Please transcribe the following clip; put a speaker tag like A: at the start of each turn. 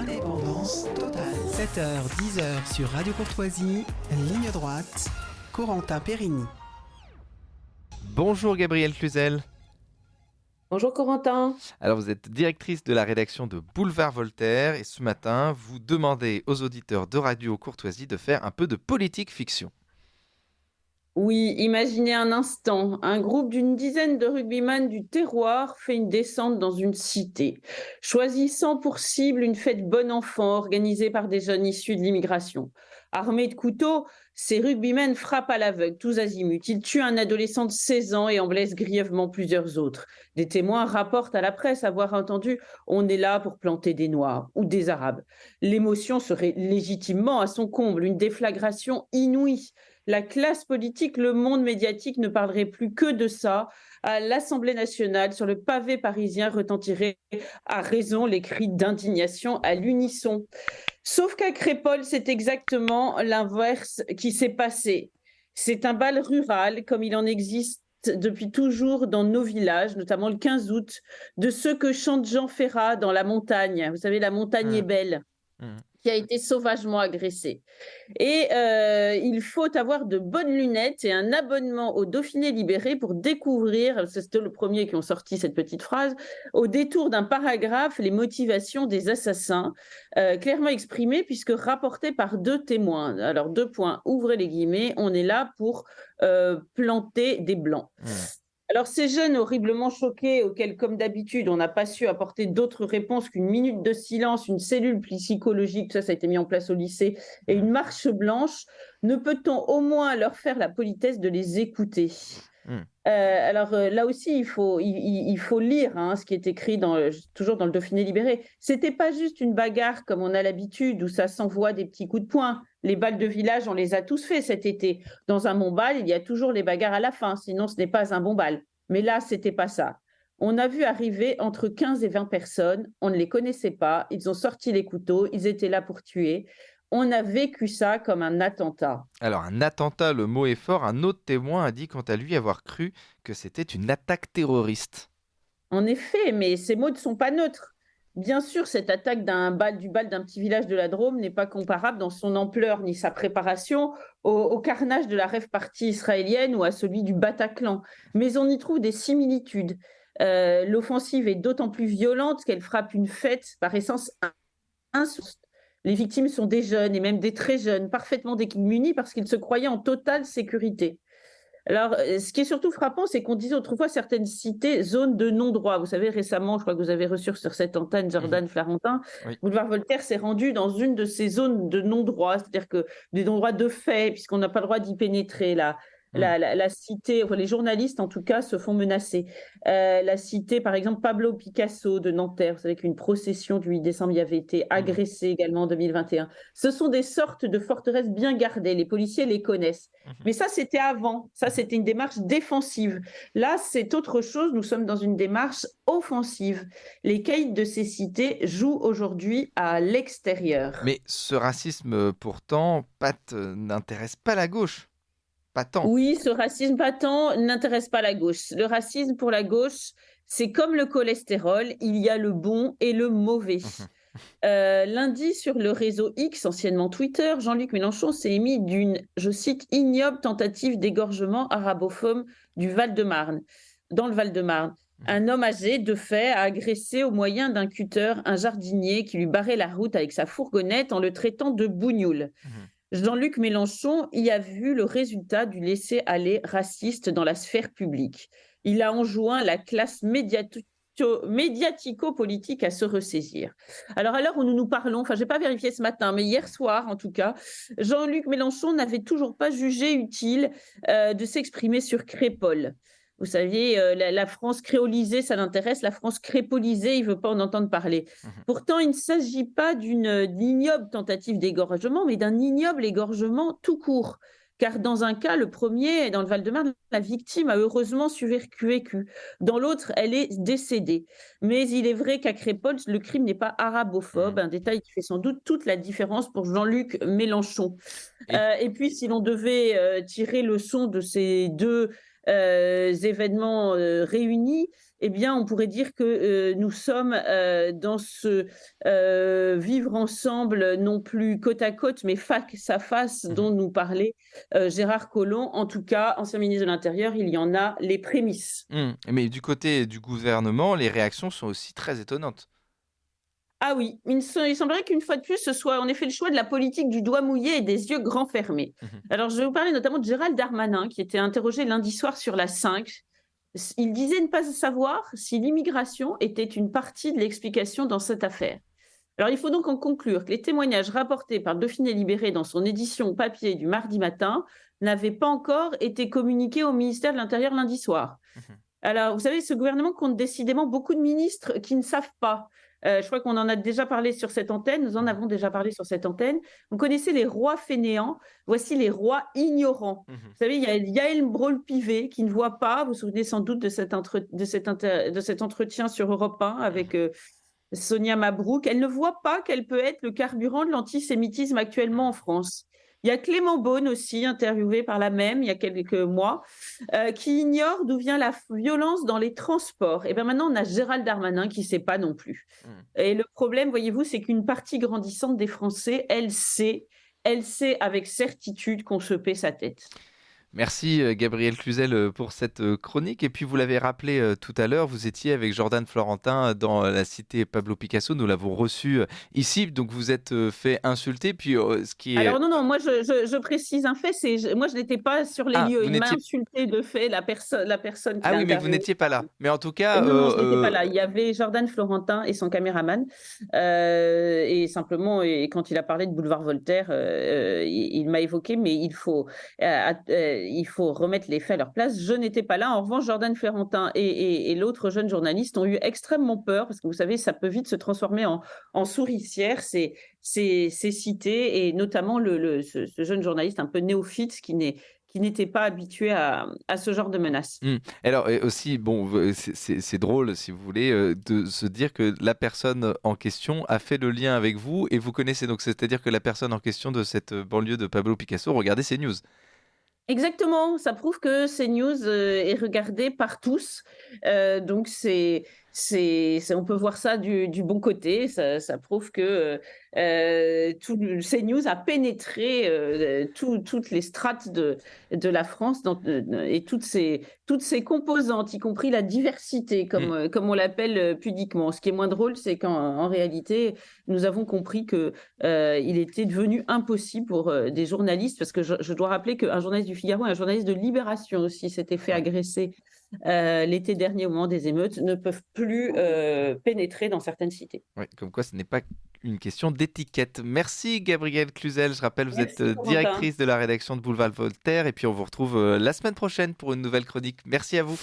A: Indépendance totale. 7h, 10h sur Radio Courtoisie, ligne droite, Corentin Périni.
B: Bonjour Gabrielle Cluzel.
C: Bonjour Corentin.
B: Alors vous êtes directrice de la rédaction de Boulevard Voltaire et ce matin vous demandez aux auditeurs de Radio Courtoisie de faire un peu de politique fiction.
C: Oui, imaginez un instant, un groupe d'une dizaine de rugbyman du terroir fait une descente dans une cité, choisissant pour cible une fête bon enfant organisée par des jeunes issus de l'immigration. Armés de couteaux, ces rugbymen frappent à l'aveugle, tous azimuts. Ils tuent un adolescent de 16 ans et en blessent grièvement plusieurs autres. Des témoins rapportent à la presse avoir entendu « on est là pour planter des Noirs » ou des Arabes. L'émotion serait légitimement à son comble, une déflagration inouïe. La classe politique, le monde médiatique ne parlerait plus que de ça. À l'Assemblée nationale, sur le pavé parisien, retentiraient à raison les cris d'indignation à l'unisson. Sauf qu'à Crépol, c'est exactement l'inverse qui s'est passé. C'est un bal rural, comme il en existe depuis toujours dans nos villages, notamment le 15 août, de ceux que chante Jean Ferrat dans La Montagne. Vous savez, La Montagne est belle. Qui a été sauvagement agressé. Et il faut avoir de bonnes lunettes et un abonnement au Dauphiné Libéré pour découvrir, c'était le premier qui ont sorti cette petite phrase, au détour d'un paragraphe, les motivations des assassins, clairement exprimées puisque rapportées par deux témoins. Alors, 2 points, ouvrez les guillemets, on est là pour planter des blancs. Alors, ces jeunes horriblement choqués, auxquels, comme d'habitude, on n'a pas su apporter d'autres réponses qu'une minute de silence, une cellule psychologique, ça a été mis en place au lycée, et une marche blanche, ne peut-on au moins leur faire la politesse de les écouter ? Là aussi, il faut lire ce qui est écrit toujours dans le Dauphiné Libéré. C'était pas juste une bagarre comme on a l'habitude où ça s'envoie des petits coups de poing. Les balles de village, on les a tous fait cet été. Dans un bon bal, il y a toujours les bagarres à la fin, sinon ce n'est pas un bon bal. Mais là, c'était pas ça. On a vu arriver entre 15 et 20 personnes, on ne les connaissait pas, ils ont sorti les couteaux, ils étaient là pour tuer. On a vécu ça comme un attentat.
B: Alors un attentat, le mot est fort. Un autre témoin a dit quant à lui avoir cru que c'était une attaque terroriste.
C: En effet, mais ces mots ne sont pas neutres. Bien sûr, cette attaque du bal d'un petit village de la Drôme n'est pas comparable dans son ampleur ni sa préparation au carnage de la rave-party israélienne ou à celui du Bataclan. Mais on y trouve des similitudes. L'offensive est d'autant plus violente qu'elle frappe une fête par essence insolite. Les victimes sont des jeunes et même des très jeunes, parfaitement démunis parce qu'ils se croyaient en totale sécurité. Alors, ce qui est surtout frappant, c'est qu'on disait autrefois certaines cités zones de non-droit. Vous savez, récemment, je crois que vous avez reçu sur cette antenne Jordan Florentin, oui. Boulevard Voltaire s'est rendu dans une de ces zones de non-droit, c'est-à-dire que des non-droits de fait, puisqu'on n'a pas le droit d'y pénétrer là. La cité, les journalistes en tout cas se font menacer. La cité, par exemple, Pablo Picasso de Nanterre, vous savez qu'une procession du 8 décembre y avait été agressée également en 2021. Ce sont des sortes de forteresses bien gardées, les policiers les connaissent. Mais ça, c'était avant, ça, c'était une démarche défensive. Là, c'est autre chose, nous sommes dans une démarche offensive. Les caïds de ces cités jouent aujourd'hui à l'extérieur.
B: Mais ce racisme, pourtant, n'intéresse pas la gauche. Pas tant.
C: Oui, ce racisme patent n'intéresse pas la gauche. Le racisme pour la gauche, c'est comme le cholestérol, il y a le bon et le mauvais. Lundi, sur le réseau X, anciennement Twitter, Jean-Luc Mélenchon s'est émis d'une, je cite, ignoble tentative d'égorgement arabophobe dans le Val-de-Marne. Un homme âgé, de fait, a agressé au moyen d'un cutter un jardinier qui lui barrait la route avec sa fourgonnette en le traitant de bougnoule. Jean-Luc Mélenchon y a vu le résultat du laisser-aller raciste dans la sphère publique. Il a enjoint la classe médiatico-politique à se ressaisir. Alors, à l'heure où nous parlons, je n'ai pas vérifié ce matin, mais hier soir, en tout cas, Jean-Luc Mélenchon n'avait toujours pas jugé utile de s'exprimer sur Crépol. Vous saviez, la France créolisée, ça l'intéresse. La France crépolisée, il ne veut pas en entendre parler. Pourtant, il ne s'agit pas d'une ignoble tentative d'égorgement, mais d'un ignoble égorgement tout court. Car dans un cas, le premier, dans le Val-de-Marne, la victime a heureusement survécu. Dans l'autre, elle est décédée. Mais il est vrai qu'à Crépol, le crime n'est pas arabophobe, un détail qui fait sans doute toute la différence pour Jean-Luc Mélenchon. Et puis, si l'on devait tirer leçon de ces deux événements réunis, eh bien, on pourrait dire que nous sommes dans ce vivre ensemble, non plus côte à côte, mais face à face,
B: Mmh.
C: dont nous parlait Gérard Collomb. En tout cas, ancien ministre de l'Intérieur, il y en a les prémices.
B: Mais du côté du gouvernement, les réactions sont aussi très étonnantes.
C: Ah oui, il semblerait qu'une fois de plus, ce soit en effet le choix de la politique du doigt mouillé et des yeux grands fermés.
B: Mmh.
C: Alors, je vais vous parler notamment de Gérald Darmanin, qui était interrogé lundi soir sur la 5. Il disait ne pas savoir si l'immigration était une partie de l'explication dans cette affaire. Alors, il faut donc en conclure que les témoignages rapportés par le Dauphiné Libéré dans son édition papier du mardi matin n'avaient pas encore été communiqués au ministère de l'Intérieur lundi soir.
B: Mmh.
C: Alors, vous savez, ce gouvernement compte décidément beaucoup de ministres qui ne savent pas. Je crois qu'on en a déjà parlé sur cette antenne, nous en
B: Mmh.
C: avons déjà parlé sur cette antenne. Vous connaissez les rois fainéants, voici les rois ignorants.
B: Mmh.
C: Vous savez, il y a Yael Braun-Pivet qui ne voit pas, vous vous souvenez sans doute de cet entretien sur Europe 1 avec
B: Mmh.
C: Sonia Mabrouk, elle ne voit pas quel peut être le carburant de l'antisémitisme actuellement en France. Il y a Clément Beaune aussi, interviewé par la même il y a quelques mois, qui ignore d'où vient la violence dans les transports. Et bien maintenant, on a Gérald Darmanin qui ne sait pas non plus.
B: Mmh.
C: Et le problème, voyez-vous, c'est qu'une partie grandissante des Français, elle sait avec certitude qu'on se paie sa tête.
B: Merci Gabriel Cluzel pour cette chronique. Et puis vous l'avez rappelé tout à l'heure, vous étiez avec Jordan Florentin dans la cité Pablo Picasso. Nous l'avons reçu ici, donc vous êtes fait insulter. Puis ce qui est...
C: Alors non, moi je précise un fait, moi je n'étais pas sur les
B: Ah,
C: lieux.
B: vous
C: Il m'a
B: n'étiez...
C: insulté de fait, la personne qui
B: Ah
C: l'a
B: oui, mais vous
C: interviewé.
B: n'étiez pas là. Mais en tout cas...
C: Non, je n'étais pas là. Il y avait Jordan Florentin et son caméraman. Et simplement, et quand il a parlé de Boulevard Voltaire, il m'a évoqué, mais il faut remettre les faits à leur place. Je n'étais pas là. En revanche, Jordan Florentin et l'autre jeune journaliste ont eu extrêmement peur, parce que vous savez, ça peut vite se transformer en souricière, ces cités, et notamment ce jeune journaliste un peu néophyte qui n'était pas habitué à ce genre de menaces.
B: Alors aussi, bon, c'est drôle, si vous voulez, de se dire que la personne en question a fait le lien avec vous et vous connaissez. Donc, c'est-à-dire que la personne en question de cette banlieue de Pablo Picasso regardait CNews.
C: Exactement, ça prouve que CNews est regardé par tous. Donc on peut voir ça du bon côté. Ça prouve que CNews a pénétré toutes les strates de la France et toutes ses composantes, y compris la diversité,
B: Mm.
C: comme on l'appelle pudiquement. Ce qui est moins drôle, c'est qu'en réalité, nous avons compris que il était devenu impossible pour des journalistes, parce que je dois rappeler qu'un journaliste du Figaro et un journaliste de Libération aussi s'étaient fait
B: Ouais.
C: agresser l'été dernier au moment des émeutes, ne peuvent plus pénétrer dans certaines cités.
B: Ouais, comme quoi ce n'est pas une question d'étiquette. Merci Gabrielle Cluzel. Je rappelle, vous êtes
C: Merci Corentin.
B: directrice de la rédaction de Boulevard Voltaire et puis on vous retrouve la semaine prochaine pour une nouvelle chronique. Merci à vous.